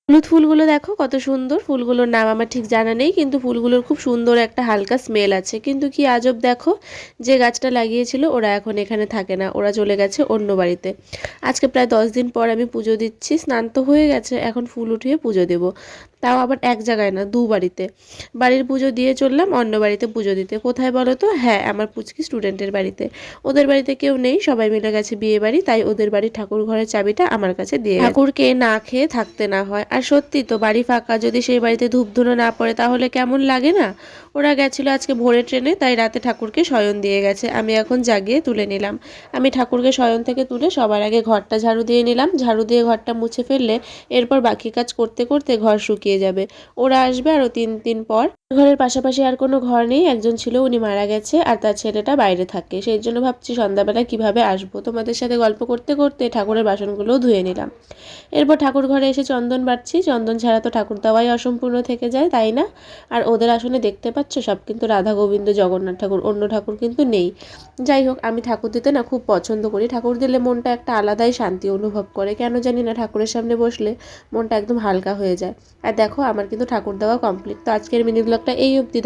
হলুদ ফুলগুলো দেখো কত সুন্দর। ফুলগুলোর নাম আমার ঠিক জানা নেই, কিন্তু ফুলগুলোর খুব সুন্দর একটা হালকা স্মেল আছে। কিন্তু কি আজব দেখো, যে গাছটা লাগিয়েছিল ওরা এখন এখানে থাকে না, ওরা চলে গেছে অন্য বাড়িতে। আজকে প্রায় 10 দিন পর আমি পুজো দিচ্ছি, স্নান তো হয়ে গেছে, এখন ফুল উঠিয়ে পুজো দেব। তাও আবার এক জায়গায় না, দু বাড়িতে। বাড়ির পুজো দিয়ে চললাম অন্য বাড়িতে পুজো দিতে। কোথায় বলো তো? হ্যাঁ, আমার পুচকি স্টুডেন্টের বাড়িতে। ওদের বাড়িতে কেউ নেই, সবাই মিলে গেছে বিয়ে বাড়ি, তাই ওদের বাড়ির ঠাকুর ঘরের চাবিটা আমার কাছে দিয়ে গেছে। ঠাকুরকে না খেয়ে থাকতে না হয়। আর সত্যি তো, বাড়ি ফাঁকা, যদি সেই বাড়িতে ধূপধুনো না পড়ে তাহলে কেমন লাগে না। ওরা গেছিল আজকে ভোরে ট্রেনে, তাই রাতে ঠাকুরকে শয়ন দিয়ে গেছে। আমি এখন জাগিয়ে তুলে নিলাম। আমি ঠাকুরকে শয়ন থেকে তুলে সবার আগে ঘরটা ঝাড়ু দিয়ে নিলাম। ঝাড়ু দিয়ে ঘরটা মুছে ফেললে এরপর বাকি কাজ করতে করতে ঘর শুকিয়ে যাবে। ওরা আসবে আরো 3 দিন পর। ঘরের পাশাপাশি আর কোনো ঘর নেই, একজন ছিল উনি মারা গেছে, আর তার ছেলেটা বাইরে থাকে। সেই জন্য ভাবছি সন্ধ্যাবেলা কিভাবে আসবো। তোমাদের সাথে গল্প করতে করতে ঠাকুরের বাসনগুলোও ধুয়ে নিলাম। এরপর ঠাকুর ঘরে এসে চন্দন বাটছি। চন্দন ছাড়া তো ঠাকুর দেওয়াই অসম্পূর্ণ থেকে যায়, তাই না? আর ওদের আসনে দেখতে পাচ্ছ সব কিন্তু রাধা গোবিন্দ জগন্নাথ ঠাকুর, অন্য ঠাকুর কিন্তু নেই। যাই হোক, আমি ঠাকুর দিতে না খুব পছন্দ করি। ঠাকুর দিলে মনটা একটা আলাদাই শান্তি অনুভব করে, কেন জানি না, ঠাকুরের সামনে বসলে মনটা একদম হালকা হয়ে যায়। আর দেখো, আমার কিন্তু ঠাকুর দেওয়া কমপ্লিট। তো আজকের মিনি ব্লগটা এই অবধি।